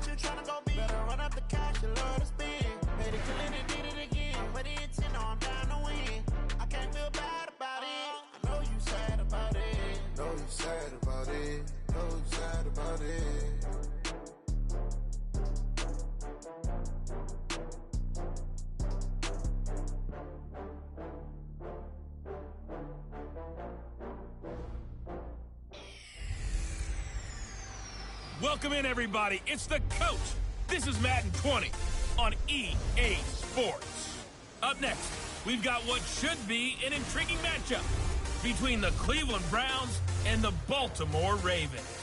what you tryna go be. Better run up the cash, you love to spend. Made it killing and did it again. But the intent, no, I'm down to win. I can't feel bad about it. I know you sad about it. Know you sad about it. Know you sad about it. Welcome in, everybody. It's the coach. This is Madden 20 on EA Sports. Up next, we've got what should be an intriguing matchup between the Cleveland Browns and the Baltimore Ravens.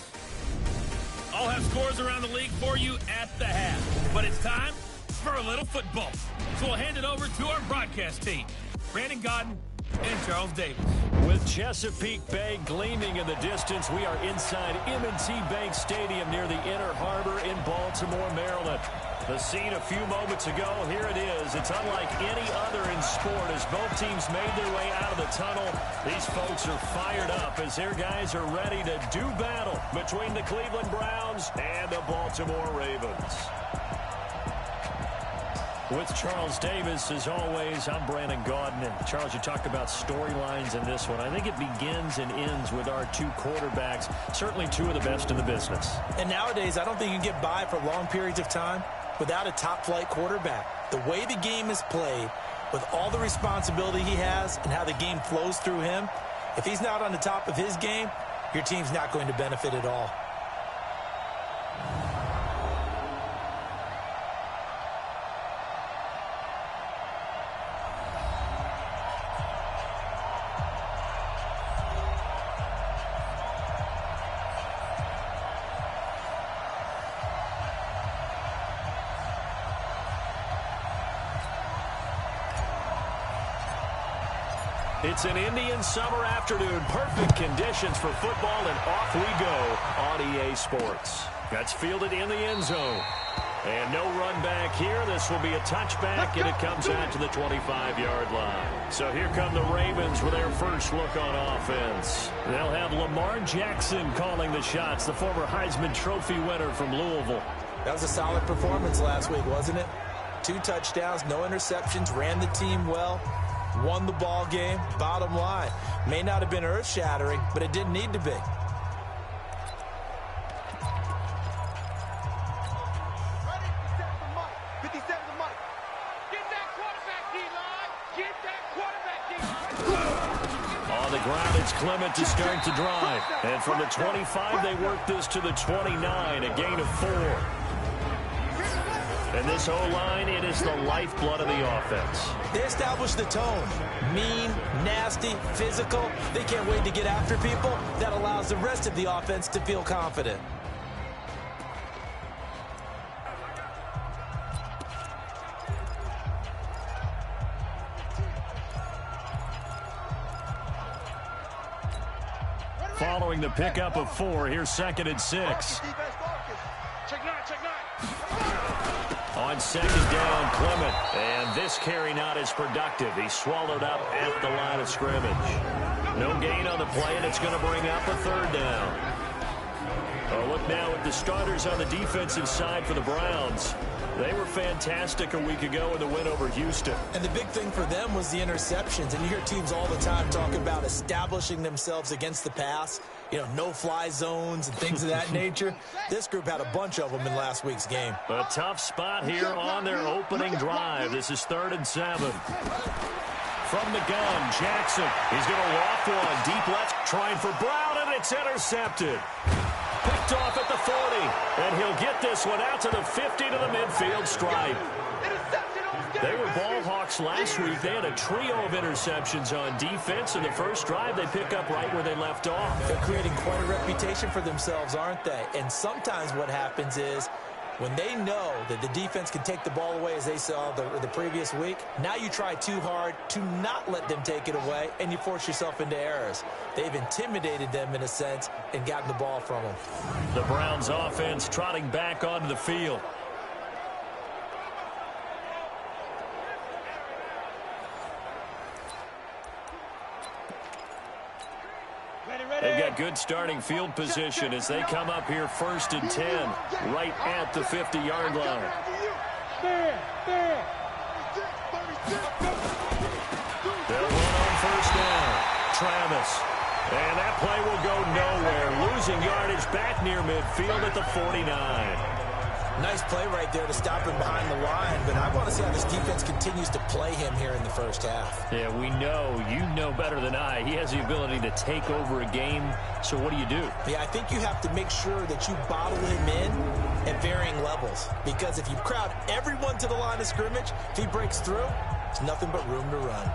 I'll have scores around the league for you at the half, but it's time for a little football. So we'll hand it over to our broadcast team, Brandon Godden and Charles Davis. With Chesapeake Bay gleaming in the distance, we are inside M&T Bank Stadium near the Inner Harbor in Baltimore, Maryland. The scene a few moments ago, here it is. It's unlike any other in sport as both teams made their way out of the tunnel. These folks are fired up as their guys are ready to do battle between the Cleveland Browns and the Baltimore Ravens. With Charles Davis, as always, I'm Brandon Gaudin. And Charles, you talked about storylines in this one. I think it begins and ends with our two quarterbacks, certainly two of the best in the business. And nowadays, I don't think you can get by for long periods of time without a top-flight quarterback. The way the game is played, with all the responsibility he has and how the game flows through him, if he's not on the top of his game, your team's not going to benefit at all. It's an Indian summer afternoon. Perfect conditions for football, and off we go on EA Sports. That's fielded in the end zone. And no run back here. This will be a touchback, and it comes out to the 25-yard line. So here come the Ravens with their first look on offense. They'll have Lamar Jackson calling the shots, the former Heisman Trophy winner from Louisville. That was a solid performance last week, wasn't it? 2 touchdowns, no interceptions, ran the team well. Won the ball game. Bottom line, may not have been earth-shattering, but it didn't need to be. On the ground, it's Clement to start the drive. And from the 25, they work this to the 29, a gain of 4. And this O-line, it is the lifeblood of the offense. They established the tone. Mean, nasty, physical. They can't wait to get after people. That allows the rest of the offense to feel confident. Following the pickup of 4, here's 2nd and 6. On 2nd down, Clement. And this carry not as productive. He's swallowed up at the line of scrimmage. No gain on the play, and it's going to bring up a 3rd down. A look now at the starters on the defensive side for the Browns. They were fantastic a week ago in the win over Houston. And the big thing for them was the interceptions. And you hear teams all the time talk about establishing themselves against the pass. You know, no-fly zones and things of that nature. This group had a bunch of them in last week's game. A tough spot here on their opening drive. This is 3rd and 7. From the gun, Jackson. He's going to loft one deep left, trying for Brown, and it's intercepted. Picked off at the 40, and he'll get this one out to the 50 to the midfield stripe. They were ball hawks last week. They had a trio of interceptions on defense. In the first drive, they pick up right where they left off. They're creating quite a reputation for themselves, aren't they? And sometimes what happens is when they know that the defense can take the ball away, as they saw the previous week, now you try too hard to not let them take it away, and you force yourself into errors. They've intimidated them in a sense and gotten the ball from them. The Browns offense trotting back onto the field. Ready. They've got good starting field position as they come up here 1st and 10, right at the 50-yard line. They'll run on 1st down. Travis. And that play will go nowhere. Losing yardage back near midfield at the 49. Nice play right there to stop him behind the line, but I want to see how this defense continues to play him here in the first half. Yeah, we know. You know better than I. He has the ability to take over a game, so what do you do? Yeah, I think you have to make sure that you bottle him in at varying levels, because if you crowd everyone to the line of scrimmage, if he breaks through, there's nothing but room to run.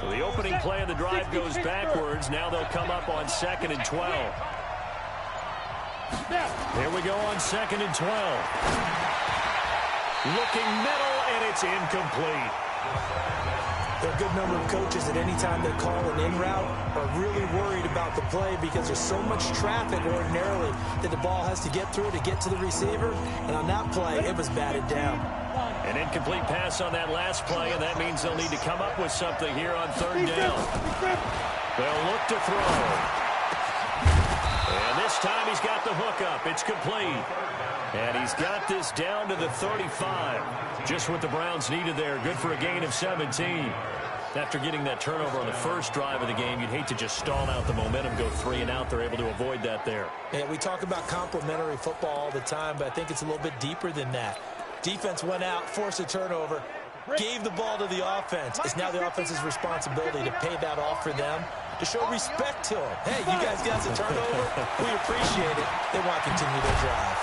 So the opening play of the drive goes backwards. Now they'll come up on 2nd and 12. Here we go on 2nd and 12. Looking middle, and it's incomplete. There are a good number of coaches at any time they call an in route are really worried about the play because there's so much traffic ordinarily that the ball has to get through to get to the receiver. And on that play, it was batted down. An incomplete pass on that last play, and that means they'll need to come up with something here on 3rd down. They'll look to throw. And this time he's got the hook up. It's complete. And he's got this down to the 35. Just what the Browns needed there. Good for a gain of 17. After getting that turnover on the first drive of the game, you'd hate to just stall out the momentum, go 3 and out. They're able to avoid that there. Yeah, we talk about complementary football all the time, but I think it's a little bit deeper than that. Defense went out, forced a turnover, gave the ball to the offense. It's now the offense's responsibility to pay that off for them, to show respect to them. Hey, you guys got a turnover? We appreciate it. They want to continue their drive.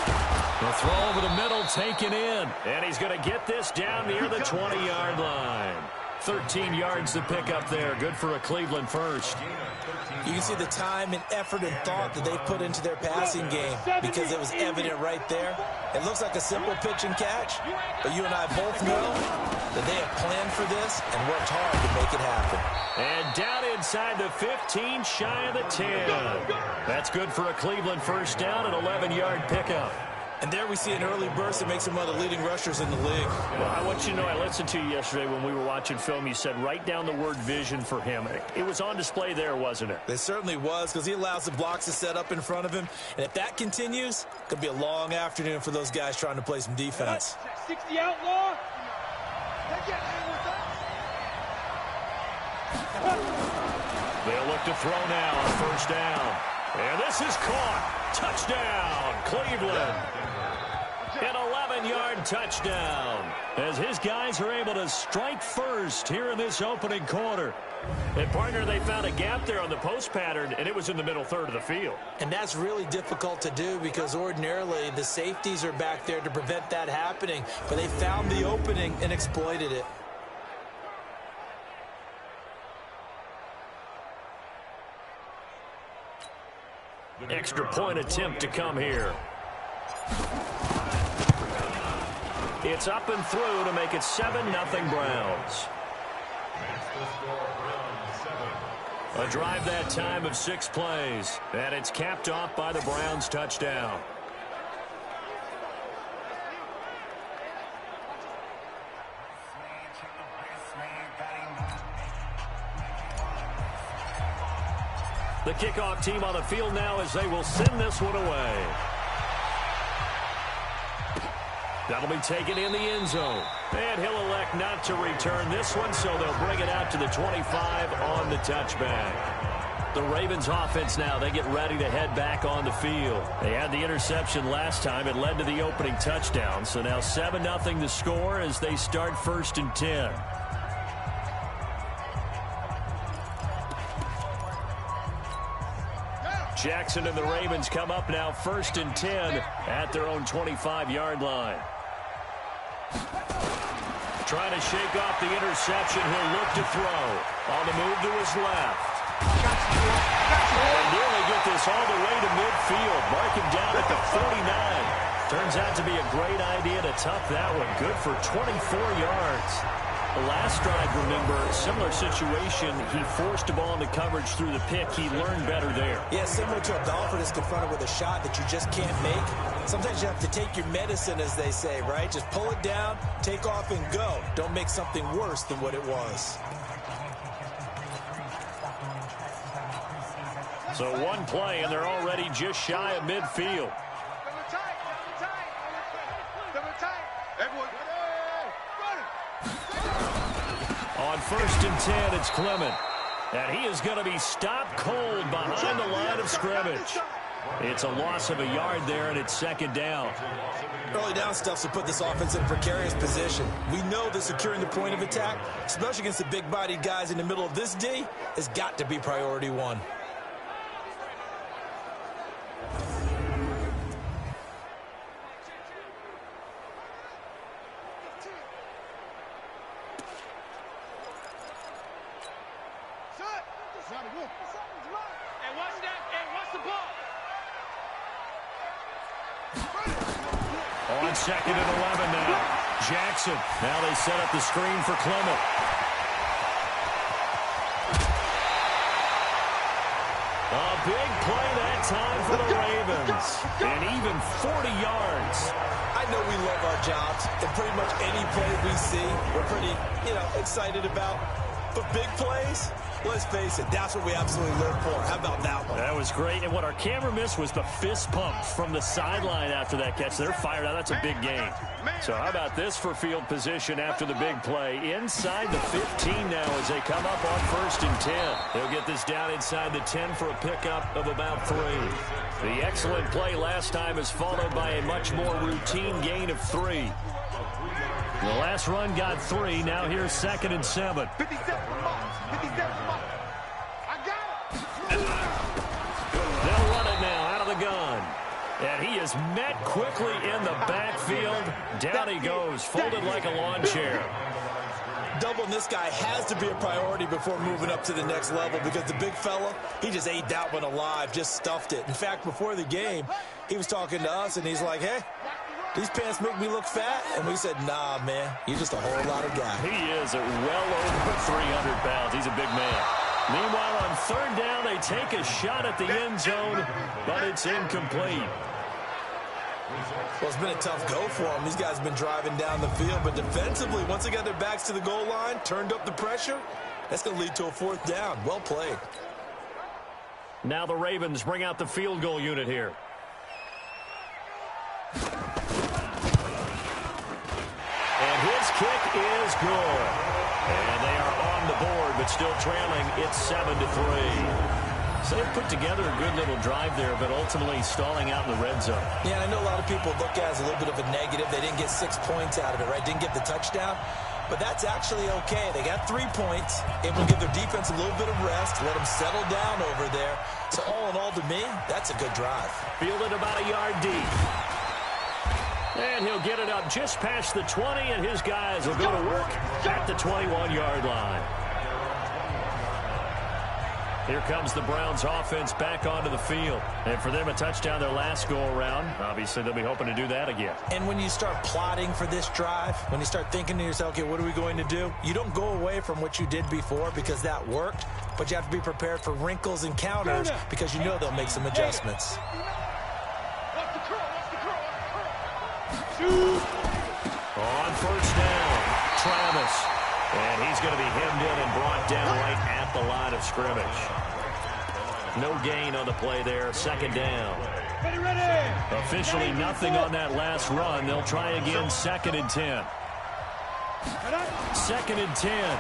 The throw over the middle taken in. And he's going to get this down near the 20-yard line. 13 yards to pick up there. Good for a Cleveland first. You can see the time and effort and thought that they put into their passing game because it was evident right there. It looks like a simple pitch and catch, but you and I both know that they have planned for this and worked hard to make it happen. And down inside the 15, shy of the 10. That's good for a Cleveland first down, an 11-yard pickup. And there we see an early burst that makes him one of the leading rushers in the league. Well, I want you to know, I listened to you yesterday when we were watching film. You said write down the word vision for him. It was on display there, wasn't it? It certainly was, because he allows the blocks to set up in front of him. And if that continues, it could be a long afternoon for those guys trying to play some defense. 60 outlaw. They'll look to throw now on first down. And this is caught. Touchdown, Cleveland. An 11-yard touchdown as his guys are able to strike first here in this opening quarter. And, partner, they found a gap there on the post pattern, and it was in the middle third of the field. And that's really difficult to do because ordinarily the safeties are back there to prevent that happening. But they found the opening and exploited it. Extra point attempt to come here. It's up and through to make it 7-0 Browns. A drive that time of 6 plays, and it's capped off by the Browns touchdown. The kickoff team on the field now as they will send this one away. That'll be taken in the end zone. And he'll elect not to return this one, so they'll bring it out to the 25 on the touchback. The Ravens offense now, they get ready to head back on the field. They had the interception last time. It led to the opening touchdown. So now 7-0 the score as they start 1st and 10. Jackson and the Ravens come up now 1st and 10 at their own 25-yard line. Trying to shake off the interception. He'll look to throw. On the move to his left. And nearly get this all the way to midfield. Mark him down at the 49. Turns out to be a great idea to tuck that one. Good for 24 yards. Last drive, remember, similar situation. He forced a ball into coverage through the pick. He learned better there. Yeah, similar to a golfer that's confronted with a shot that you just can't make. Sometimes you have to take your medicine, as they say, right? Just pull it down, take off, and go. Don't make something worse than what it was. So one play, and they're already just shy of midfield. On 1st and 10, it's Clement. And he is going to be stopped cold behind the line of scrimmage. It's a loss of a yard there, and it's 2nd down. Early down stuff to put this offense in a precarious position. We know that securing the point of attack, especially against the big-bodied guys in the middle of this D, has got to be priority one. On 2nd and 11 now. Jackson. Now they set up the screen for Clement. A big play that time for the Ravens. And even 40 yards. I know we love our jobs, and pretty much any play we see, we're pretty, excited about. But big plays, let's face it, that's what we absolutely live for. How about that one? That was great. And what our camera missed was the fist pump from the sideline after that catch. They're fired out. That's a big game. So how about this for field position after the big play? Inside the 15 now as they come up on 1st and 10. They'll get this down inside the 10 for a pickup of about 3. The excellent play last time is followed by a much more routine gain of 3. The last run got 3. Now here's 2nd and 7. 57 I got it. They'll run it now out of the gun. And he is met quickly in the backfield. Down he goes, folded like a lawn chair. Doubling this guy has to be a priority before moving up to the next level because the big fella, he just ate that one alive, just stuffed it. In fact, before the game, he was talking to us, and he's like, hey, these pants make me look fat? And we said, nah, man, you're just a whole lot of guy. He is at well over 300 pounds. He's a big man. Meanwhile, on 3rd down, they take a shot at the end zone, but it's incomplete. Well, it's been a tough go for them. These guys have been driving down the field, but defensively, once they got their backs to the goal line, turned up the pressure, that's going to lead to a 4th down. Well played. Now the Ravens bring out the field goal unit here. And his kick is good. And they are on the board, but still trailing. It's 7-3. So they put together a good little drive there, but ultimately stalling out in the red zone. Yeah, I know a lot of people look at it as a little bit of a negative. They didn't get 6 points out of it, right? Didn't get the touchdown. But that's actually okay. They got 3 points. It will give their defense a little bit of rest, let them settle down over there. So all in all, to me, that's a good drive. Fielded about a yard deep. And he'll get it up just past the 20, and his guys will go to work at the 21-yard line. Here comes the Browns offense back onto the field. And for them, a touchdown their last go-around. Obviously, they'll be hoping to do that again. And when you start plotting for this drive, when you start thinking to yourself, okay, what are we going to do? You don't go away from what you did before because that worked, but you have to be prepared for wrinkles and counters because you know they'll make some adjustments. On 1st down, Travis. And he's going to be hemmed in and brought down right at the line of scrimmage. No gain on the play there. 2nd down. Officially nothing on that last run. They'll try again. 2nd and 10. 2nd and 10.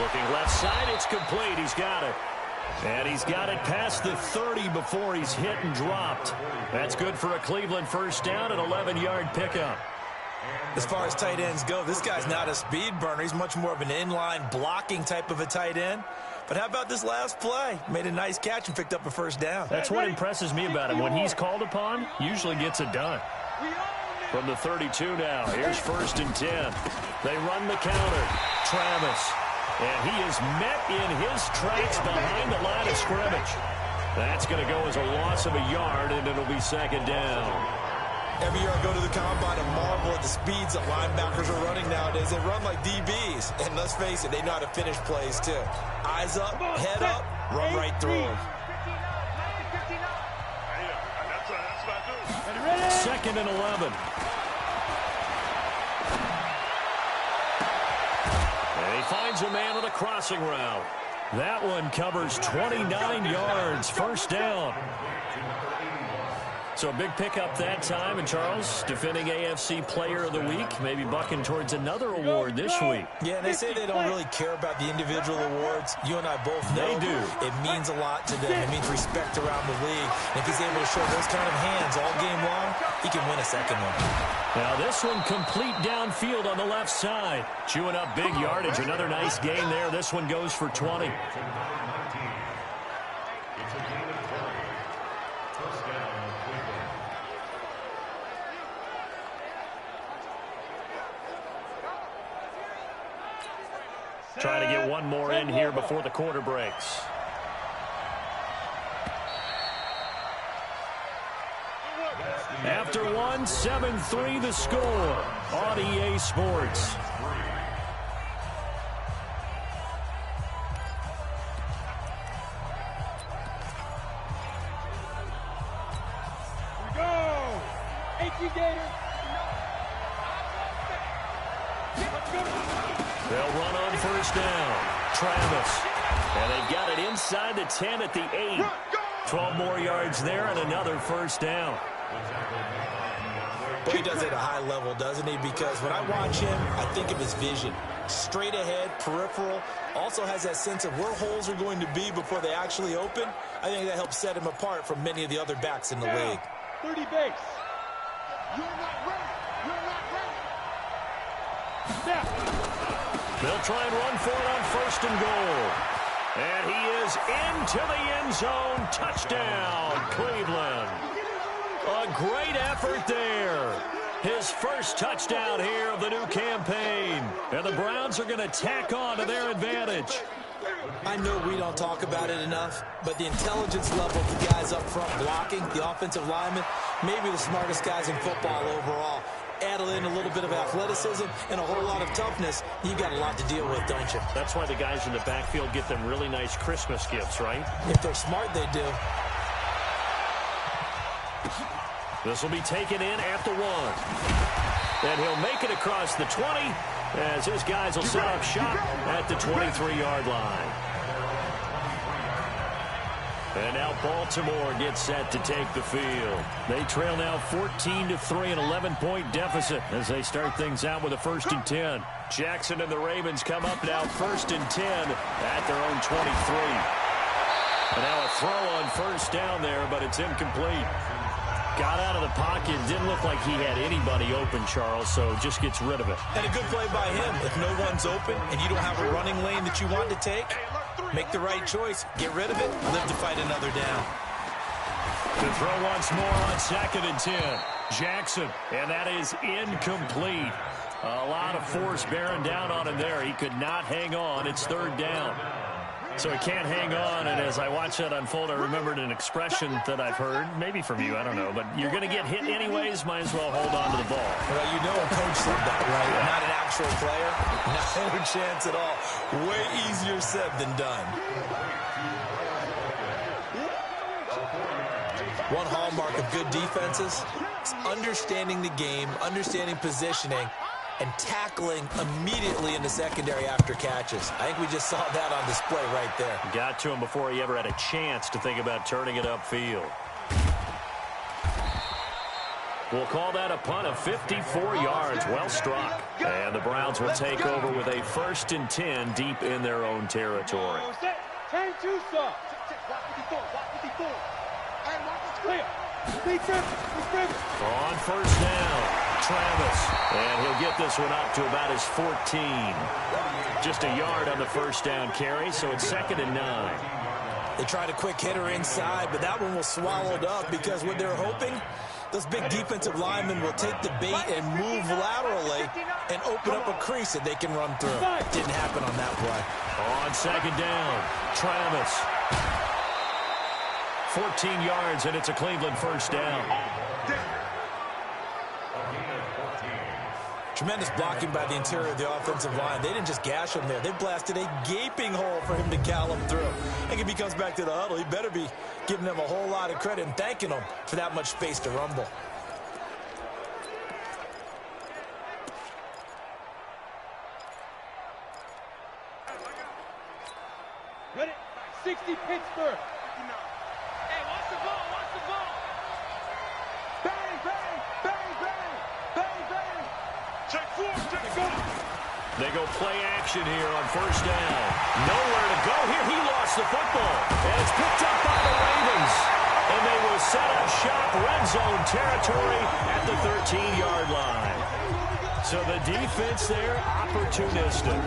Looking left side. It's complete. He's got it. And he's got it past the 30 before he's hit and dropped. That's good for a Cleveland 1st down, an 11-yard pickup. As far as tight ends go, this guy's not a speed burner. He's much more of an inline blocking type of a tight end. But how about this last play? Made a nice catch and picked up a 1st down. That's what impresses me about him. When he's called upon, usually gets it done. From the 32 now, here's 1st and 10. They run the counter. Travis. And he is met in his tracks behind the line of scrimmage. That's going to go as a loss of a yard, and it'll be 2nd down. Every year I go to the combine and marvel at the speeds that linebackers are running nowadays. They run like DBs. And let's face it, they know how to finish plays too. Eyes up, head up, run right through them. Second and 11. And he finds a man on a crossing route. That one covers 29 yards. First down. So a big pickup that time. And Charles, defending AFC Player of the Week, maybe bucking towards another award this week. Yeah, they say they don't really care about the individual awards. You and I both know they do. It means a lot to them. It means respect around the league. And if he's able to show those kind of hands all game long, he can win a second one. Now this one complete downfield on the left side. Chewing up big yardage. Another nice gain there. This one goes for 20. Trying to get one more in here before the quarter breaks. After one, 7-3 the score on EA Sports. Here we go! H.E. Gator! They'll run on first down. Travis. And they've got it inside the 10 at the 8. 12 more yards there and another first down. Well, he does it at a high level, doesn't he? Because when I watch him, I think of his vision. Straight ahead, peripheral. Also has that sense of where holes are going to be before they actually open. I think that helps set him apart from many of the other backs in the league. 30 base. You're not ready. You're not ready. Snap. They'll try and run for it on first and goal. And he is into the end zone. Touchdown, Cleveland. A great effort there. His first touchdown here of the new campaign. And the Browns are going to tack on to their advantage. I know we don't talk about it enough, but the intelligence level of the guys up front blocking, the offensive linemen, maybe the smartest guys in football overall. Add in a little bit of athleticism and a whole lot of toughness, you got a lot to deal with, don't you? That's why the guys in the backfield get them really nice Christmas gifts, right? If they're smart, they do. This will be taken in at the 1. And he'll make it across the 20 as his guys will set up shop at the 23-yard line. And now Baltimore gets set to take the field. They trail now 14-3, an 11-point deficit as they start things out with a 1st and 10. Jackson and the Ravens come up now 1st and 10 at their own 23. And now a throw on first down there, but it's incomplete. Got out of the pocket. Didn't look like he had anybody open, Charles, so just gets rid of it. And a good play by him. If no one's open and you don't have a running lane that you want to take, make the right choice. Get rid of it. Live to fight another down. To throw once more on 2nd and 10. Jackson, and that is incomplete. A lot of force bearing down on him there. He could not hang on. It's 3rd down. So he can't hang on, and as I watch that unfold, I remembered an expression that I've heard, maybe from you, I don't know, but you're going to get hit anyways, might as well hold on to the ball. Well, you know a coach said that, right? Yeah. Not an actual player. Not a chance at all. Way easier said than done. One hallmark of good defenses is understanding the game, understanding positioning, and tackling immediately in the secondary after catches. I think we just saw that on display right there. Got to him before he ever had a chance to think about turning it upfield. We'll call that a punt of 54 yards. Well struck. And the Browns will take over with a 1st and 10 deep in their own territory. 10-2, sir. Watch 54. Watch 54. Hey, watch the clear. On first down, Travis. And he'll get this one up to about his 14. Just a yard on the first down carry, so it's 2nd and 9. They tried a quick hitter inside, but that one was swallowed up because what they're hoping, those big defensive linemen will take the bait and move laterally and open up a crease that they can run through. Didn't happen on that play. On 2nd down, Travis. 14 yards, and it's a Cleveland first down. Tremendous blocking by the interior of the offensive line. They didn't just gash him there. They blasted a gaping hole for him to gallop through. And if he comes back to the huddle, he better be giving them a whole lot of credit and thanking them for that much space to rumble. Ready? 60 Pittsburgh. Hey, watch the ball, watch the ball. Bang, bang, bang, bang, bang, bang. Check 4, check 4. They go play action here on first down. Nowhere to go here. He lost the football. And it's picked up by the Ravens. And they will set up shop red zone territory at the 13-yard line. So the defense there, opportunistic.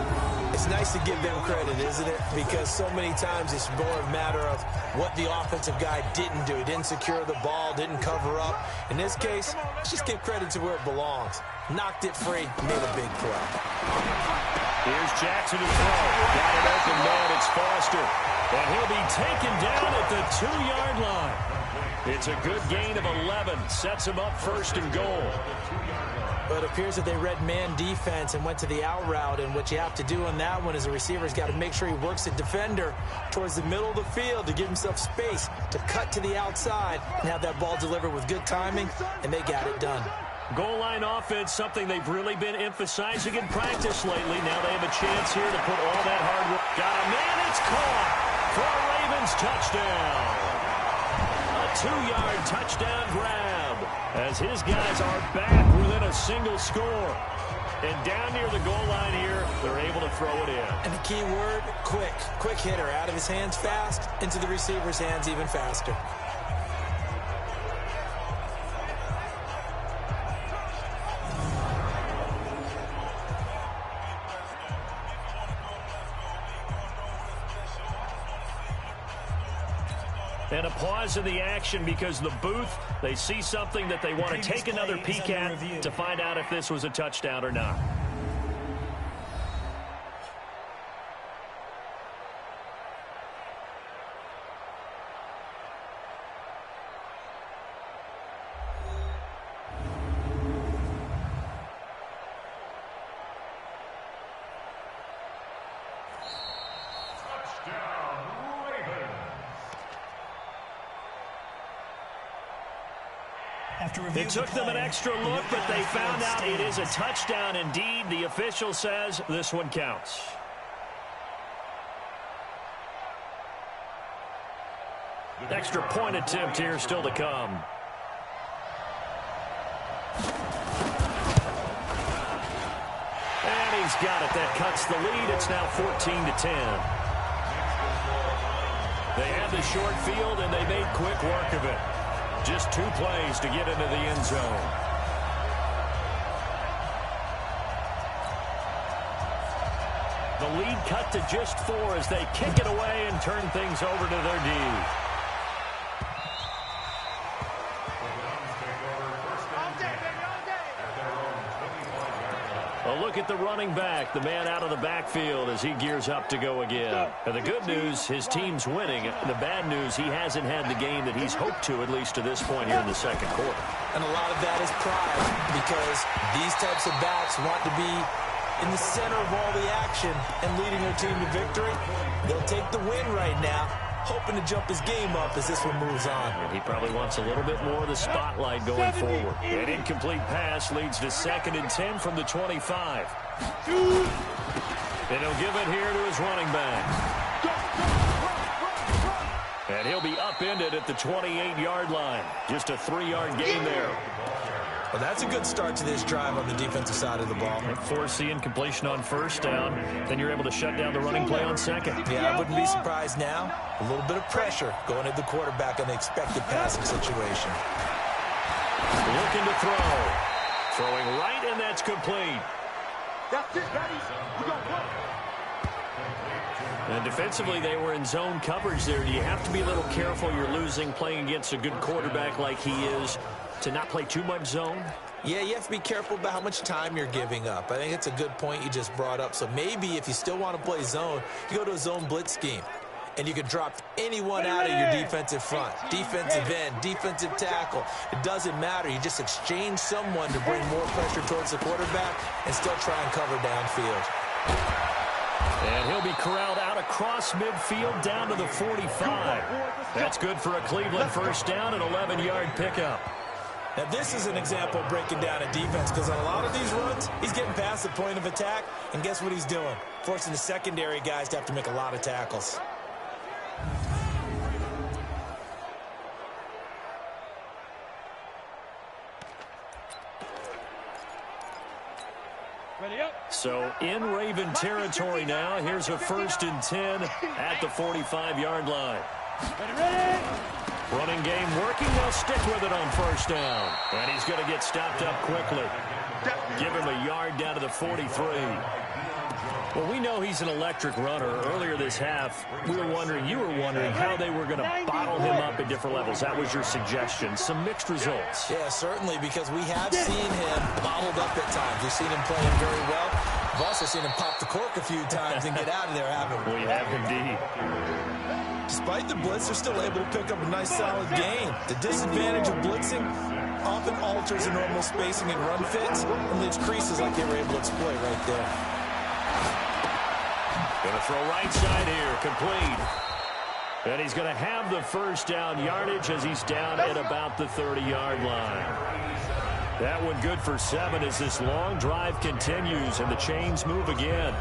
It's nice to give them credit, isn't it? Because so many times it's more a matter of what the offensive guy didn't do. He didn't secure the ball, didn't cover up. In this case, let's just give credit to where it belongs. Knocked it free, made a big play. Here's Jackson to throw. Got it open, man. It's Foster. And he'll be taken down at the 2-yard line. It's a good gain of 11. Sets him up first and goal. But it appears that they read man defense and went to the out route. And what you have to do on that one is the receiver's got to make sure he works the defender towards the middle of the field to give himself space to cut to the outside and have that ball delivered with good timing, and they got it done. Goal line offense, something they've really been emphasizing in practice lately. Now they have a chance here to put all that hard work. Got a man, it's caught for a Ravens touchdown. A 2-yard touchdown grab as his guys are back within a single score. And down near the goal line here, they're able to throw it in. And the key word, quick. Quick hitter, out of his hands fast, into the receiver's hands even faster. And a pause in the action because the booth, they see something that they want to take another peek at to find out if this was a touchdown or not. It took them an extra look, but they found out it is a touchdown indeed. The official says this one counts. Extra point attempt here still to come. And he's got it. That cuts the lead. It's now 14-10. They had the short field, and they made quick work of it. Just 2 plays to get into the end zone. The lead cut to just 4 as they kick it away and turn things over to their D. A look at the running back, the man out of the backfield as he gears up to go again. And the good news, his team's winning. The bad news, he hasn't had the game that he's hoped to, at least to this point here in the second quarter. And a lot of that is pride, because these types of backs want to be in the center of all the action and leading their team to victory. They'll take the win right now, hoping to jump his game up as this one moves on. And he probably wants a little bit more of the spotlight going forward. An incomplete pass leads to 2nd and 10 from the 25. And he'll give it here to his running back. And he'll be upended at the 28-yard line. Just a 3-yard gain there. Well, that's a good start to this drive on the defensive side of the ball. And force the incompletion on first down. Then you're able to shut down the running play on second. Yeah, I wouldn't be surprised now. A little bit of pressure going at the quarterback in the expected passing situation. Looking to throw. Throwing right, and that's complete. That's it, buddies. We're going to play. And defensively, they were in zone coverage there. You have to be a little careful. You're losing playing against a good quarterback like he is to not play too much zone. Yeah, you have to be careful about how much time you're giving up. I think it's a good point you just brought up. So maybe if you still want to play zone, you go to a zone blitz scheme. and you can drop anyone out of your defensive front. Defensive end, defensive tackle. It doesn't matter. You just exchange someone to bring more pressure towards the quarterback and still try and cover downfield. And he'll be corralled out across midfield down to the 45. That's good for a Cleveland first down and 11-yard pickup. Now, this is an example of breaking down a defense, because on a lot of these runs, he's getting past the point of attack, and guess what he's doing? Forcing the secondary guys to have to make a lot of tackles. So in Raven territory now. Here's a 1st and 10 at the 45-yard line. Running game working. They'll stick with it on first down. And he's going to get stopped up quickly. Give him a yard down to the 43. Well, we know he's an electric runner. Earlier this half, you were wondering how they were going to bottle him up at different levels. That was your suggestion. Some mixed results. Yeah, certainly, because we have seen him bottled up at times. We've seen him playing very well. We've also seen him pop the cork a few times and get out of there, haven't we? We have indeed. Despite the blitz, they're still able to pick up a nice, solid gain. The disadvantage of blitzing often alters the normal spacing and run fits and leaves creases like they were able to exploit right there. Going to throw right side here, complete. And he's going to have the first down yardage as he's down at about the 30-yard line. That one good for 7 as this long drive continues and the chains move again.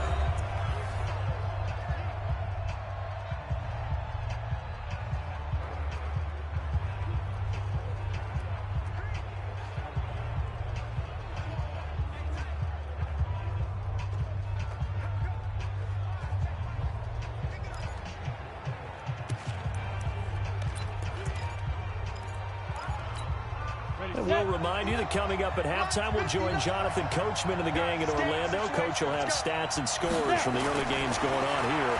And we'll remind you that coming up at halftime, we'll join Jonathan Coachman and the gang in Orlando. Coach will have stats and scores from the early games going on here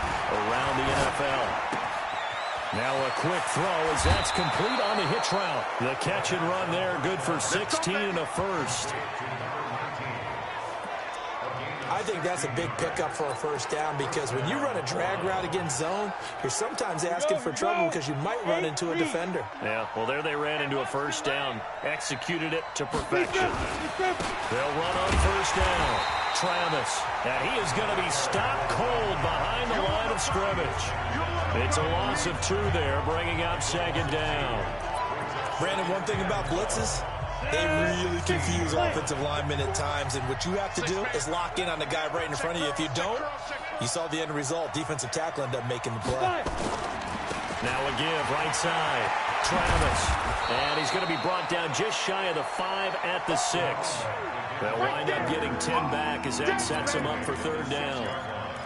around the NFL. Now a quick throw as that's complete on the hitch route. The catch and run there, good for 16 and a first. I think that's a big pickup for a first down, because when you run a drag route against zone, you're sometimes asking for trouble because you might run into a defender. Yeah, well, there they ran into a first down. Executed it to perfection. They'll run on first down. Travis. And he is going to be stopped cold behind the line of scrimmage. It's a loss of 2 there, bringing up second down. Brandon, one thing about blitzes, they really confuse offensive linemen at times, and what you have to do is lock in on the guy right in front of you. If you don't, you saw the end result. Defensive tackle ended up making the play. Now a give, right side. Travis. And he's going to be brought down just shy of the 5 at the 6. They'll wind up getting 10 back as that sets him up for third down.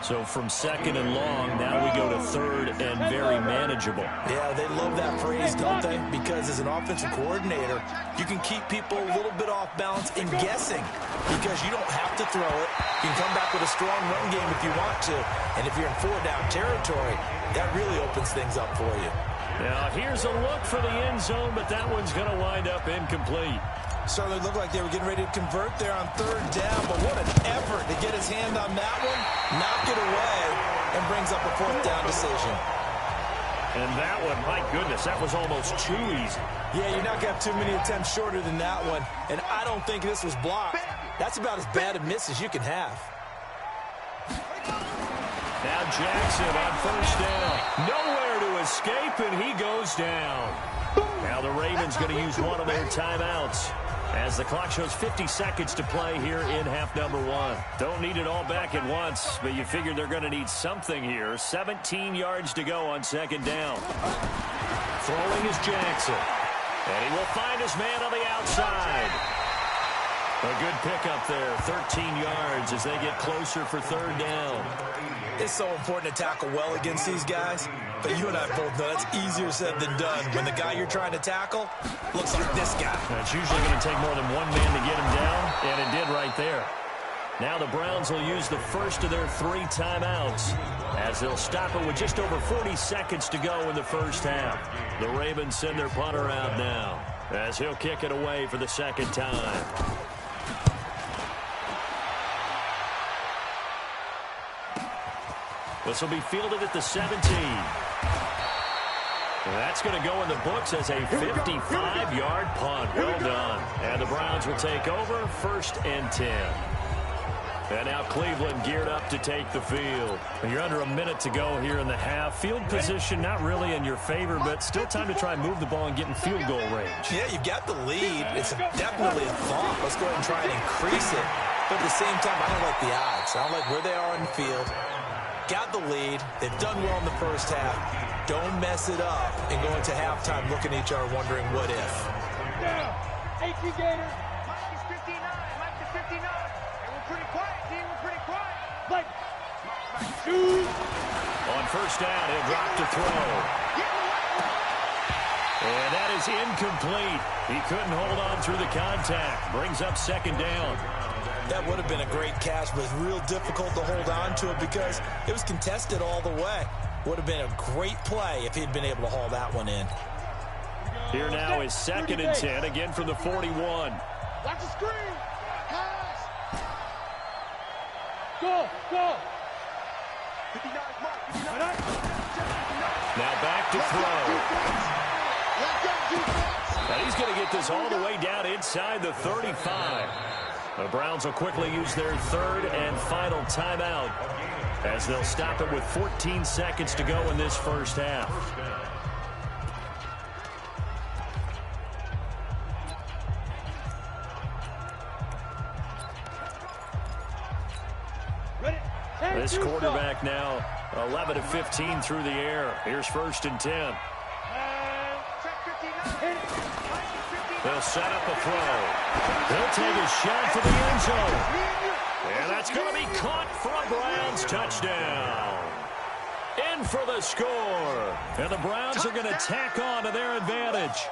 So from second and long, now we go to third and very manageable. Yeah, they love that phrase, don't they? Because as an offensive coordinator, you can keep people a little bit off balance and guessing, because you don't have to throw it. You can come back with a strong run game if you want to. And if you're in 4-down territory, that really opens things up for you. Now here's a look for the end zone, but that one's going to wind up incomplete. Certainly looked like they were getting ready to convert there on third down, but what an effort to get his hand on that one, knock it away, and brings up a 4th down decision. And that one, my goodness, that was almost too easy. Yeah, you're not going to have too many attempts shorter than that one, and I don't think this was blocked. That's about as bad a miss as you can have. Now Jackson on first down. Nowhere to escape, and he goes down. Now the Ravens going to use one of their timeouts as the clock shows 50 seconds to play here in half number 1. Don't need it all back at once, but you figure they're going to need something here. 17 yards to go on second down. Throwing is Jackson. And he will find his man on the outside. A good pickup there, 13 yards as they get closer for third down. It's so important to tackle well against these guys, but you and I both know that's easier said than done. When the guy you're trying to tackle looks like this guy. It's usually going to take more than one man to get him down, and it did right there. Now the Browns will use the first of their 3 timeouts as they'll stop it with just over 40 seconds to go in the first half. The Ravens send their punter out now as he'll kick it away for the second time. This will be fielded at the 17. And that's going to go in the books as a 55-yard punt. Well done. And the Browns will take over 1st and 10. And now Cleveland geared up to take the field. You're under a minute to go here in the half. Field position not really in your favor, but still time to try and move the ball and get in field goal range. Yeah, you've got the lead. It's definitely a thought. Let's go ahead and try and increase it. But at the same time, I don't like the odds. I don't like where they are in the field. Got the lead. They've done well in the first half. Don't mess it up and go into halftime looking at each other wondering what if. Down. 18 Gators. Mike is 59. Mike is 59. And we're pretty quiet, team. We're pretty quiet. Mike. Shoot. On 1st down, he'll drop to throw. And that is incomplete. He couldn't hold on through the contact. Brings up 2nd down. That would have been a great catch, but it's real difficult to hold on to it because it was contested all the way. Would have been a great play if he'd been able to haul that one in. Here now is 2nd and 10, again from the 41. Watch the screen. Pass. Go. 59 mark. 59. Now back to throw. And he's going to get this all the way down inside the 35. The Browns will quickly use their 3rd and final timeout as they'll stop it with 14 seconds to go in this first half. This quarterback now 11 of 15 through the air. Here's 1st and 10. They'll set up a throw. They'll take a shot for the end zone. And that's going to be caught for a Browns touchdown. In for the score. And the Browns are going to tack on to their advantage.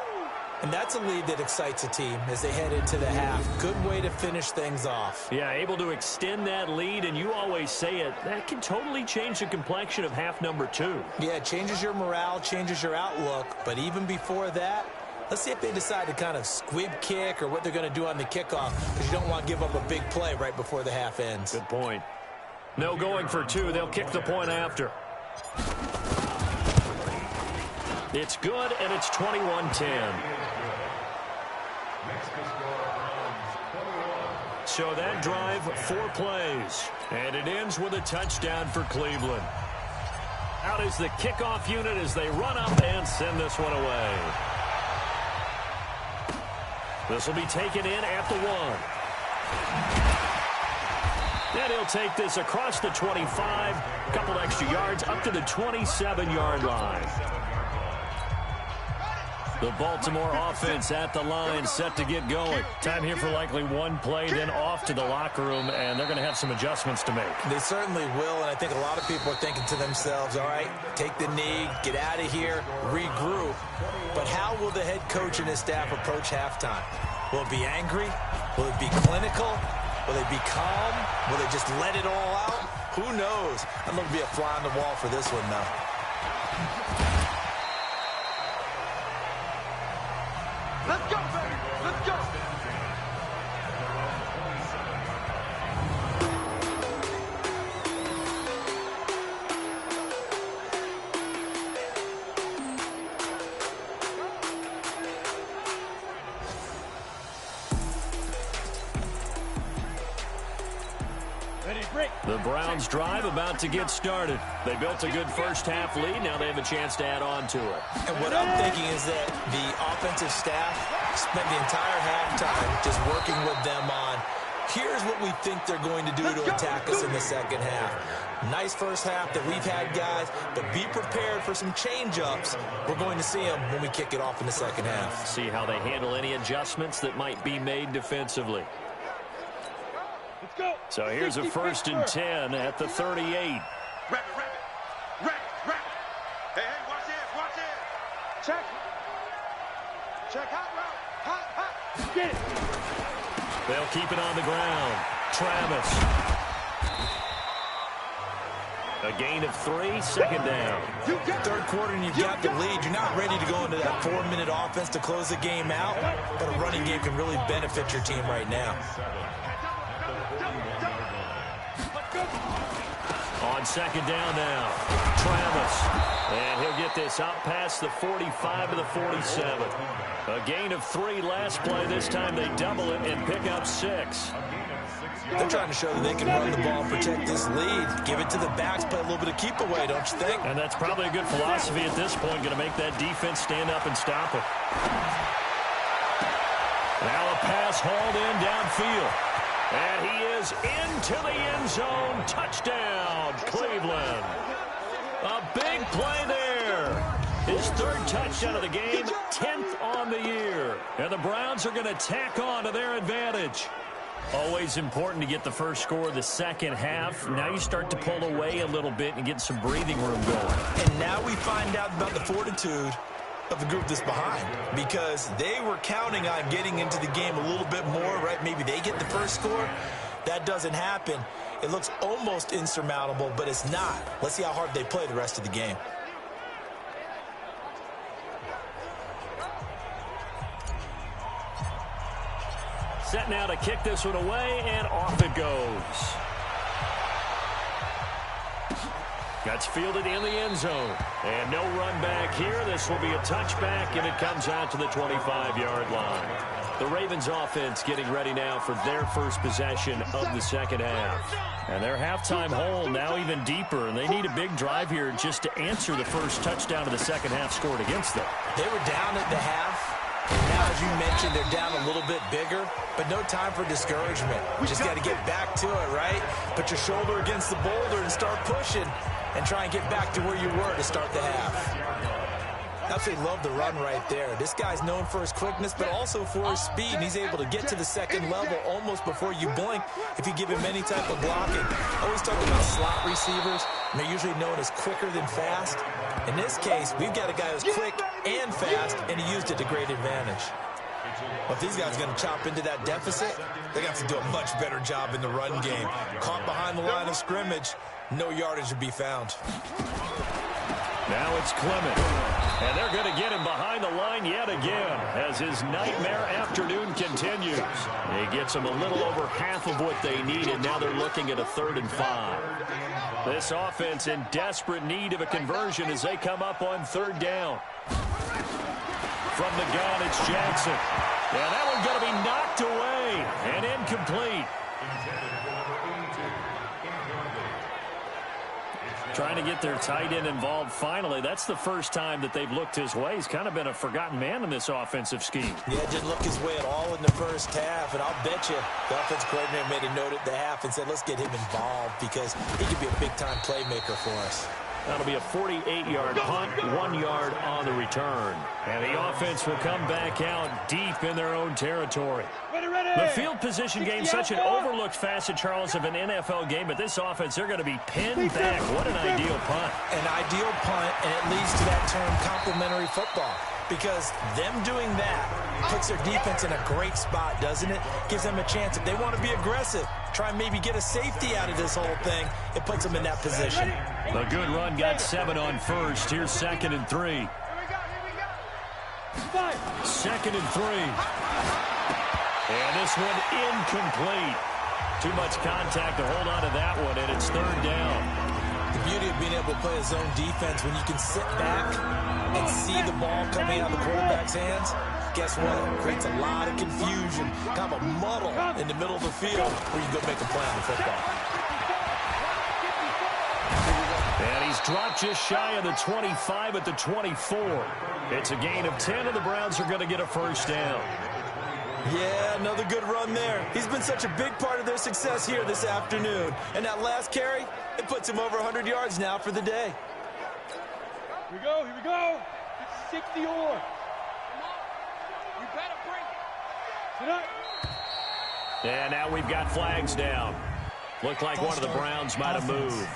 And that's a lead that excites a team as they head into the half. Good way to finish things off. Yeah, able to extend that lead, and you always say it, that can totally change the complexion of half number 2. Yeah, it changes your morale, changes your outlook. But even before that, let's see if they decide to kind of squib kick or what they're going to do on the kickoff, because you don't want to give up a big play right before the half ends. Good point. No going for 2. They'll kick the point after. It's good, and it's 21-10. So that drive, 4 plays, and it ends with a touchdown for Cleveland. Out is the kickoff unit as they run up and send this one away. This will be taken in at the 1. And he'll take this across the 25, a couple extra yards up to the 27-yard line. The Baltimore offense at the line, set to get going. Time here for likely 1 play, then off to the locker room, and they're going to have some adjustments to make. They certainly will, and I think a lot of people are thinking to themselves, all right, take the knee, get out of here, regroup. But how will the head coach and his staff approach halftime? Will it be angry? Will it be clinical? Will they be calm? Will they just let it all out? Who knows? I'm going to be a fly on the wall for this one, though. Let's go, baby. Let's go. The Browns drive about to get started. They built a good first half lead. Now they have a chance to add on to it. And what I'm thinking is that the offensive staff spent the entire halftime just working with them on, here's what we think they're going to do to attack us in the second half. Nice first half that we've had, guys, but be prepared for some change-ups. We're going to see them when we kick it off in the second half. See how they handle any adjustments that might be made defensively. Let's go. So here's a 1st and 10 at the 38. Rapid. Hey, watch this. Check. Hot route. Hot. Get it. They'll keep it on the ground. Travis. A gain of 3, 2nd down. Third quarter and you've got the lead. You're not ready to go into that 4-minute offense to close the game out, but a running game can really benefit your team right now. On on second down now. Travis. And he'll get this out past the 45 to the 47. A gain of 3 last play. This time they double it and pick up 6. They're trying to show that they can run the ball and protect this lead. Give it to the backs, play a little bit of keep away, don't you think? And that's probably a good philosophy at this point. Going to make that defense stand up and stop it. Now a pass hauled in downfield. And he is into the end zone. Touchdown, Cleveland. A big play there. His 3rd touchdown of the game, 10th on the year. And the Browns are going to tack on to their advantage. Always important to get the first score of the second half. Now you start to pull away a little bit and get some breathing room going. And now we find out about the fortitude of the group that's behind, because they were counting on getting into the game a little bit more, right? Maybe they get the first score. That doesn't happen. It looks almost insurmountable, but it's not. Let's see how hard they play the rest of the game. Set now to kick this one away, and off it goes. That's fielded in the end zone. And no run back here. This will be a touchback, and it comes out to the 25-yard line. The Ravens offense getting ready now for their first possession of the second half. And their halftime hole now even deeper, and they need a big drive here just to answer the first touchdown of the second half scored against them. They were down at the half. Now, as you mentioned, they're down a little bit bigger, but no time for discouragement. Just got to get back to it, right? Put your shoulder against the boulder and start pushing and try and get back to where you were to start the half. Absolutely love the run right there. This guy's known for his quickness, but also for his speed, and he's able to get to the second level almost before you blink if you give him any type of blocking. Always talk about slot receivers, and they're usually known as quicker than fast. In this case, we've got a guy who's quick and fast, and he used it to great advantage. But if these guys are going to chop into that deficit, they're going to have to do a much better job in the run game. Caught behind the line of scrimmage, no yardage to be found. Now it's Clement. And they're going to get him behind the line yet again as his nightmare afternoon continues. He gets them a little over half of what they need, and now they're looking at a 3rd and 5. This offense in desperate need of a conversion as they come up on 3rd down. From the gun, it's Jackson. And that one's going to be knocked away and incomplete. Trying to get their tight end involved finally. That's the first time that they've looked his way. He's kind of been a forgotten man in this offensive scheme. Yeah, didn't look his way at all in the first half, and I'll bet you the offensive coordinator made a note at the half and said, let's get him involved because he could be a big-time playmaker for us. That'll be a 48-yard punt, 1 yard on the return. And the offense will come back out deep in their own territory. The field position game, such an overlooked facet, Charles, of an NFL game, but this offense, they're going to be pinned back. What an ideal punt. An ideal punt, and it leads to that term complementary football. Because them doing that puts their defense in a great spot, doesn't it? Gives them a chance. If they want to be aggressive, try and maybe get a safety out of this whole thing, it puts them in that position. A good run got 7 on first. Here's 2nd and 3. 2nd and 3. And this one incomplete. Too much contact to hold on to that one, and it's 3rd down. The beauty of being able to play a zone defense, when you can sit back and see the ball coming out of the quarterback's hands, guess what? It creates a lot of confusion, kind of a muddle in the middle of the field where you go make a play on the football. And he's dropped just shy of the 25 at the 24. It's a gain of 10, and the Browns are going to get a first down. Yeah, another good run there. He's been such a big part of their success here this afternoon. And that last carry, it puts him over 100 yards now for the day. Here we go, here we go. It's 60 or. You better bring it. Tonight. And now we've got flags down. Looked like one of the Browns might have moved.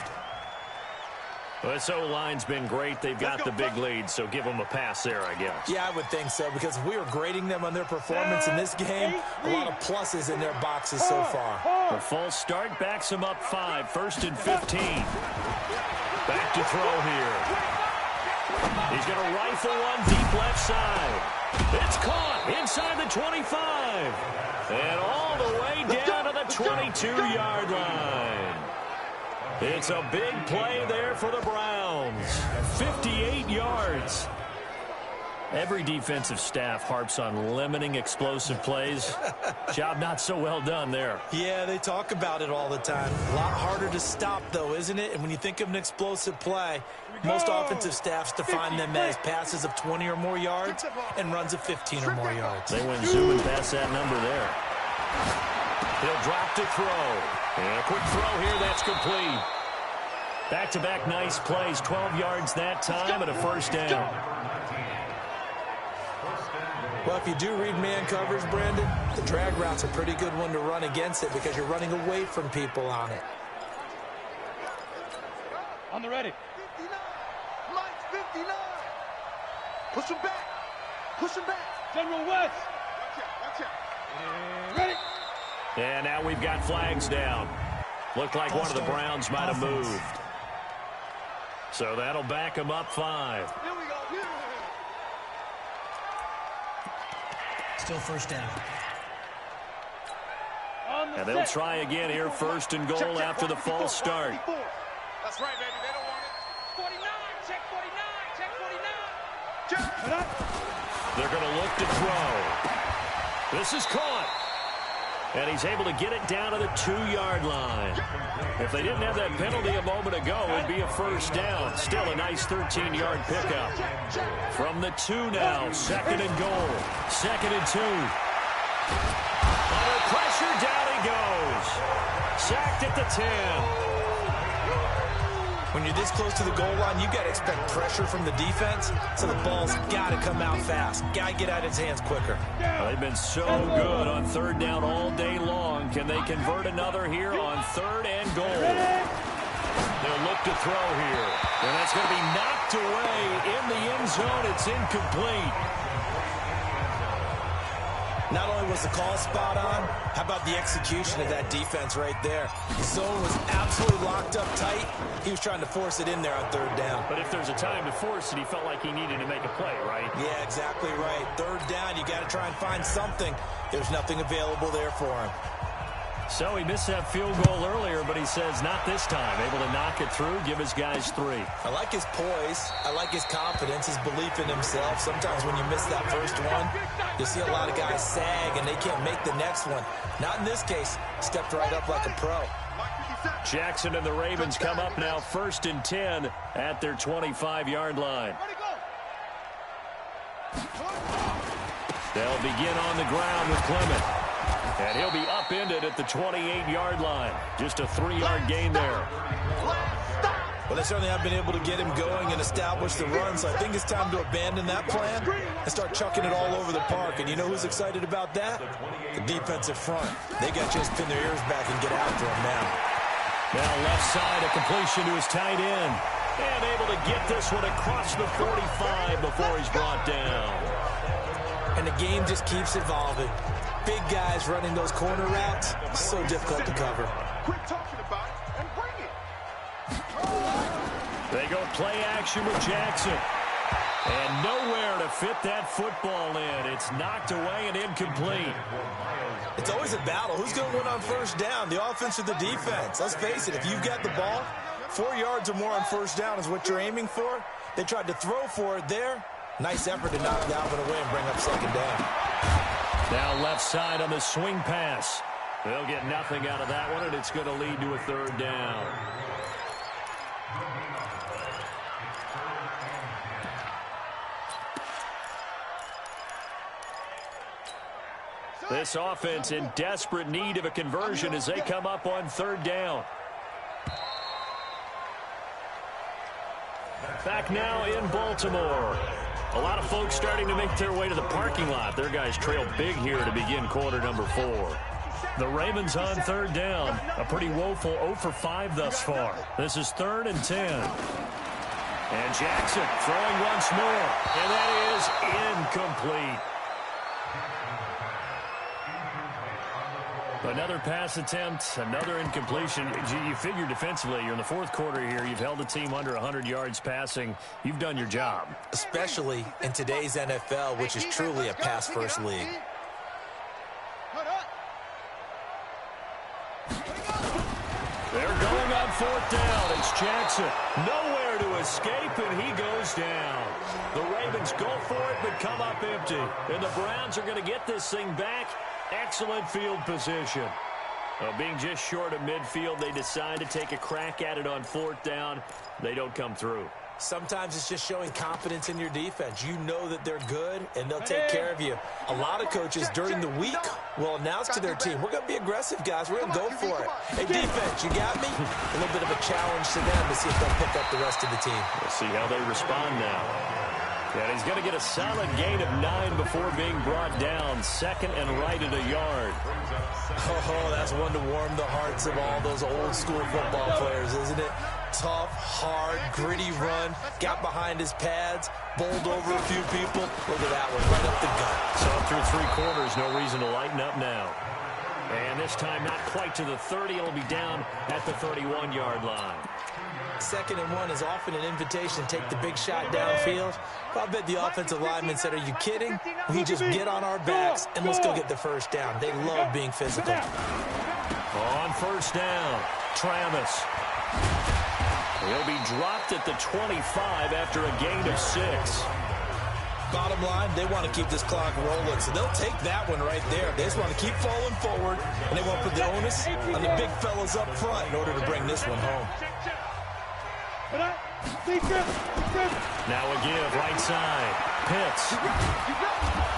Well, this O-line's been great. They've got the big lead, so give them a pass there, I guess. Yeah, I would think so, because if we were grading them on their performance in this game, a lot of pluses in their boxes so far. The false start backs them up 5, 1st and 15. Back to throw here. He's going to rifle one deep left side. It's caught inside the 25. And all the way down to the 22-yard line. It's a big play there for the Browns. 58 yards. Every defensive staff harps on limiting explosive plays. Job not so well done there. Yeah, they talk about it all the time. A lot harder to stop, though, isn't it? And when you think of an explosive play, most offensive staffs define them as passes of 20 or more yards and runs of 15 or more yards. They went zooming past that number there. He'll drop to throw. And a quick throw here, that's complete. Back-to-back nice plays, 12 yards that time and a first down. Well, if you do read man coverage, Brandon, the drag route's a pretty good one to run against it because you're running away from people on it. On the ready. 59. Mike's 59. Push him back. Push him back. General West. Watch out. And ready. And now we've got flags down. Looked like one of the Browns might have moved. So that'll back them up 5. Here we go. Still first down. And they'll try again here, first and goal after the false start. That's right, baby. They don't want it. 49. Check 49. Check 49. They're going to look to throw. This is caught. And he's able to get it down to the 2-yard line. If they didn't have that penalty a moment ago, it'd be a first down. Still a nice 13-yard pickup. From the 2 now, second and goal. Second and 2. Under pressure, down he goes. Sacked at the 10. When you're this close to the goal line, you've got to expect pressure from the defense, so the ball's got to come out fast. Got to get out of his hands quicker. They've been so good on third down all day long. Can they convert another here on third and goal? They'll look to throw here. And that's going to be knocked away in the end zone. It's incomplete. Not only was the call spot on, how about the execution of that defense right there? The zone was absolutely locked up tight. He was trying to force it in there on third down. But if there's a time to force it, he felt like he needed to make a play, right? Yeah, exactly right. Third down, you got to try and find something. There's nothing available there for him. So he missed that field goal earlier, but he says not this time. Able to knock it through, give his guys 3. I like his poise. I like his confidence, his belief in himself. Sometimes when you miss that first one, you see a lot of guys sag and they can't make the next one. Not in this case. Stepped right up like a pro. Jackson and the Ravens come up now first and 10 at their 25-yard line. They'll begin on the ground with Clement. And he'll be upended at the 28-yard line. Just a 3-yard gain there. Well, they certainly have been able to get him going and establish the run, so I think it's time to abandon that plan and start chucking it all over the park. And you know who's excited about that? The defensive front. They got to just pin their ears back and get after him now. Now left side, a completion to his tight end. And able to get this one across the 45 before he's brought down. And the game just keeps evolving. Big guys running those corner routes, so difficult to cover. Quit talking about it and bring it. They go play action with Jackson. And nowhere to fit that football in. It's knocked away and incomplete. It's always a battle. Who's going to win on first down, the offense or the defense? Let's face it, if you've got the ball, 4 yards or more on first down is what you're aiming for. They tried to throw for it there. Nice effort to knock that one away and bring up second down. Now left side on the swing pass. They'll get nothing out of that one, and it's going to lead to a third down. This offense in desperate need of a conversion as they come up on third down. Back now in Baltimore. A lot of folks starting to make their way to the parking lot. Their guys trail big here to begin quarter number 4. The Ravens on third down. A pretty woeful 0 for 5 thus far. This is 3rd and 10. And Jackson throwing once more. And that is incomplete. Another pass attempt, another incompletion. You figure defensively, you're in the 4th quarter here. You've held the team under 100 yards passing. You've done your job. Especially in today's NFL, which is truly a pass-first league. They're going on fourth down. It's Jackson. Nowhere to escape, and he goes down. The Ravens go for it, but come up empty. And the Browns are going to get this thing back. Excellent field position. Being just short of midfield, they decide to take a crack at it on fourth down. They don't come through. Sometimes it's just showing confidence in your defense. You know that they're good, and they'll take care of you. A lot of coaches during the week will announce to their team, we're going to be aggressive, guys. We're going to go for it. Hey, defense, you got me? A little bit of a challenge to them to see if they'll pick up the rest of the team. We'll see how they respond now. And he's going to get a solid gain of 9 before being brought down. Second and right at a yard. Oh, that's one to warm the hearts of all those old school football players, isn't it? Tough, hard, gritty run. Got behind his pads, bowled over a few people. Look at that one, right up the gut. So through 3 quarters, no reason to lighten up now. And this time not quite to the 30. It'll be down at the 31-yard line. 2nd and 1 is often an invitation to take the big shot downfield. I bet the offensive lineman said, are you kidding? We just get on our backs and let's go get the first down. They love being physical. On first down, Travis. He'll be dropped at the 25 after a gain of 6. Bottom line, they want to keep this clock rolling, so they'll take that one right there. They just want to keep falling forward, and they want to put the onus on the big fellas up front in order to bring this one home. Now a give, right side. Pitts.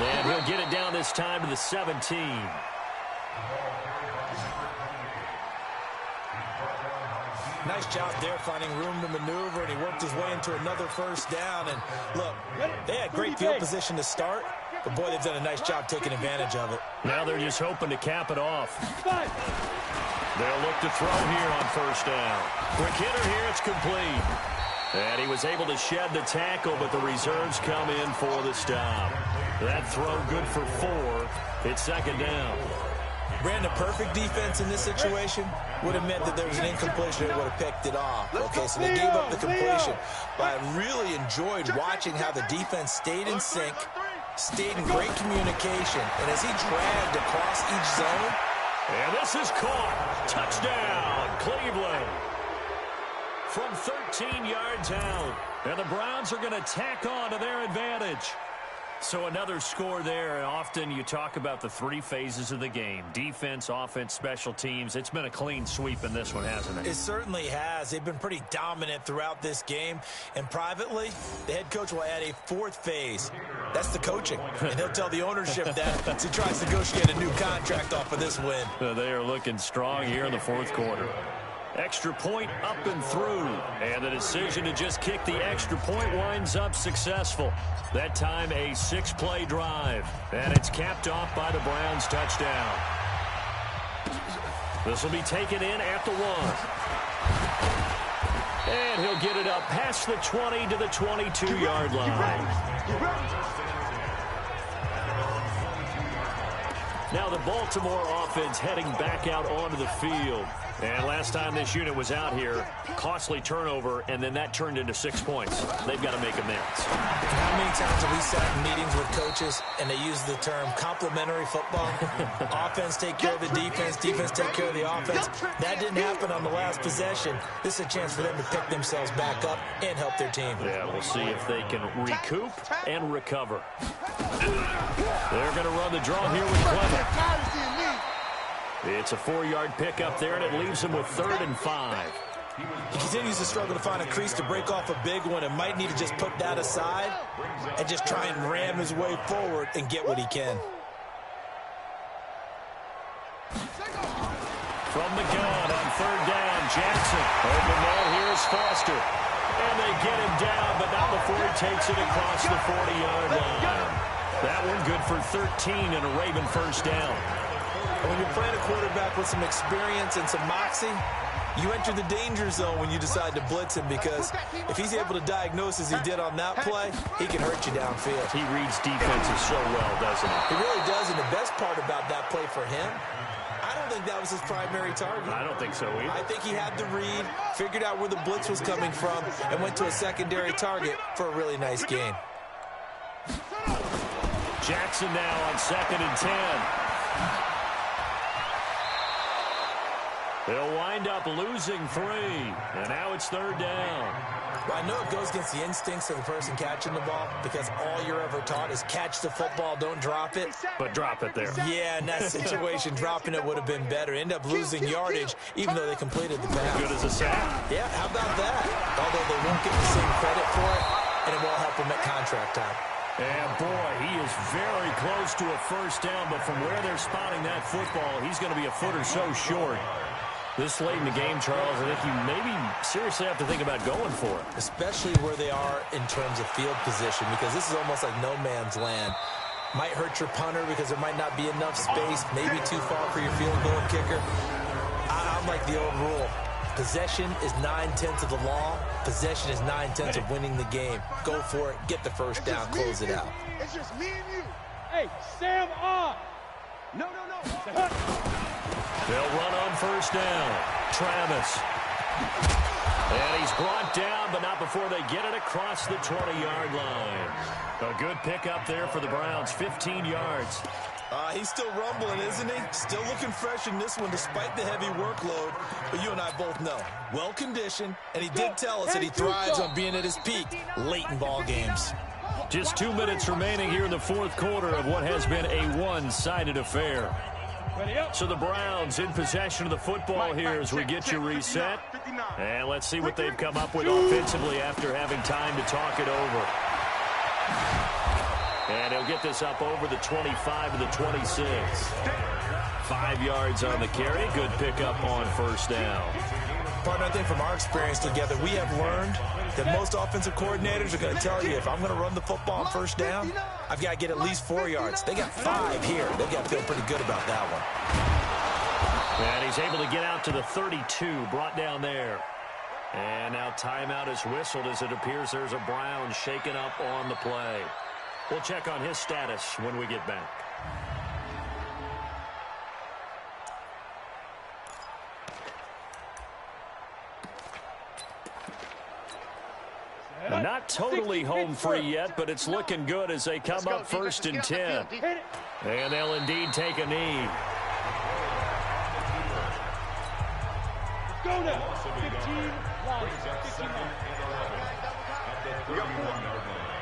And he'll get it down this time to the 17. Nice job there finding room to maneuver, and he worked his way into another first down. And look, they had great field position to start, but boy, they've done a nice job taking advantage of it. Now they're just hoping to cap it off. They'll look to throw here on first down. Quick hitter here, it's complete. And he was able to shed the tackle, but the reserves come in for the stop. That throw good for 4. It's 2nd down. Brandon, perfect defense in this situation would have meant that there was an incompletion and would have picked it off. Okay, so they gave up the completion. But I really enjoyed watching how the defense stayed in sync, stayed in great communication, and as he dragged across each zone. And this is caught. Touchdown, Cleveland. From 13 yards out. And the Browns are going to tack on to their advantage. So another score there, and often you talk about the 3 phases of the game. Defense, offense, special teams. It's been a clean sweep in this one, hasn't it? It certainly has. They've been pretty dominant throughout this game. And privately, the head coach will add a 4th phase. That's the coaching. And he'll tell the ownership that as he tries to negotiate a new contract off of this win. They are looking strong here in the 4th quarter. Extra point up and through. And the decision to just kick the extra point winds up successful. That time a 6-play drive. And it's capped off by the Browns touchdown. This will be taken in at the 1. And he'll get it up past the 20 to the 22-yard line. Now the Baltimore offense heading back out onto the field. And last time this unit was out here, costly turnover, and then that turned into 6 points. They've got to make amends. How many times have we sat in meetings with coaches and they use the term complementary football? Offense take care of the defense, defense take care of the offense. That didn't happen on the last possession. This is a chance for them to pick themselves back up and help their team. Yeah, we'll see if they can recoup and recover. They're going to run the draw here with Clement. It's a 4-yard pickup there, and it leaves him with 3rd and 5. He continues to struggle to find a crease to break off a big one and might need to just put that aside and just try and ram his way forward and get what he can. From the gun on 3rd down, Jackson. Open man, here's Foster. And they get him down, but not before he takes it across the 40-yard line. That one good for 13 and a Raven first down. When you're playing a quarterback with some experience and some moxie, you enter the danger zone when you decide to blitz him, because if he's able to diagnose as he did on that play, he can hurt you downfield. He reads defenses so well, doesn't he? He really does, and the best part about that play for him, I don't think that was his primary target. I don't think so either. I think he had the read, figured out where the blitz was coming from, and went to a secondary target for a really nice gain. Jackson now on 2nd and 10. They'll wind up losing 3, and now it's 3rd down. Well, I know it goes against the instincts of the person catching the ball because all you're ever taught is catch the football, don't drop it. But drop it there. Yeah, in that situation, dropping it would have been better. End up losing yardage even though they completed the pass. Good as a sack. Yeah, how about that? Although they won't get the same credit for it, and it won't help them at contract time. And, boy, he is very close to a first down, but from where they're spotting that football, he's going to be a foot or so short. This late in the game, Charles, I think you maybe seriously have to think about going for it. Especially where they are in terms of field position, because this is almost like no man's land. Might hurt your punter because there might not be enough space, maybe too far for your field goal kicker. I'm like the old rule. Possession is 9/10 of the law. Possession is 9/10 of winning the game. Go for it. Get the first down. Close it out. It's just me and you. Hey, Sam on. No. They'll run on first down. Travis. And he's brought down, but not before they get it across the 20-yard line. A good pickup there for the Browns. 15 yards. He's still rumbling, isn't he? Still looking fresh in this one despite the heavy workload. But you and I both know, well-conditioned, and he did tell us that he thrives on being at his peak late in ball games. Just 2 minutes remaining here in the 4th quarter of what has been a one-sided affair. So the Browns in possession of the football here as we get you reset. And let's see what they've come up with offensively after having time to talk it over. And he'll get this up over the 25 to the 26. 5 yards on the carry. Good pickup on first down. Partner, I think from our experience together, we have learned that most offensive coordinators are going to tell you, if I'm going to run the football on first down, I've got to get at least 4 yards. They got 5 here. They've got to feel pretty good about that one. And he's able to get out to the 32, brought down there. And now timeout is whistled as it appears there's a Brown shaken up on the play. We'll check on his status when we get back. Not totally home free yet, but it's looking good as they come up 1st and 10. And they'll indeed take a knee. Go now. 15 lines.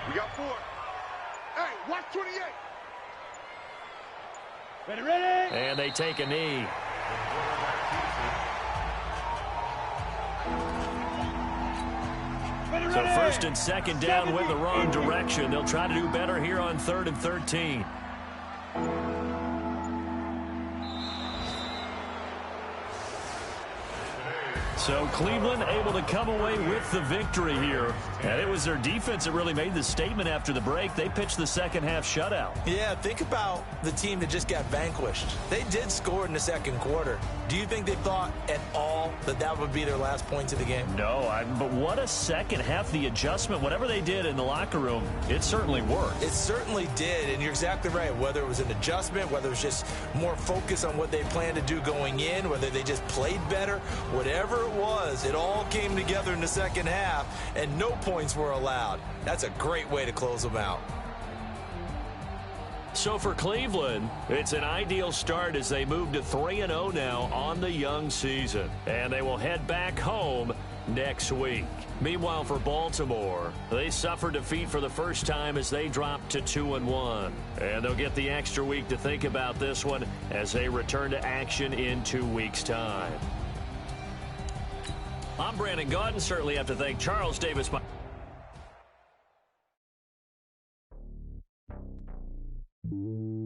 We got 4. Hey, watch 28. Ready. And they take a knee. So 1st and 2nd down went the wrong direction. They'll try to do better here on 3rd and 13. So Cleveland able to come away with the victory here. And it was their defense that really made the statement after the break. They pitched the second half shutout. Yeah, think about the team that just got vanquished. They did score in the 2nd quarter. Do you think they thought at all that that would be their last points of the game? No, but what a second half. The adjustment, whatever they did in the locker room, it certainly worked. It certainly did, and you're exactly right. Whether it was an adjustment, whether it was just more focus on what they planned to do going in, whether they just played better, whatever it was, it all came together in the second half, and no points were allowed. That's a great way to close them out. So for Cleveland, it's an ideal start as they move to 3-0 now on the young season. And they will head back home next week. Meanwhile, for Baltimore, they suffered defeat for the first time as they dropped to 2-1. And they'll get the extra week to think about this one as they return to action in 2 weeks' time. I'm Brandon Gaudin. Certainly have to thank Charles Davis. You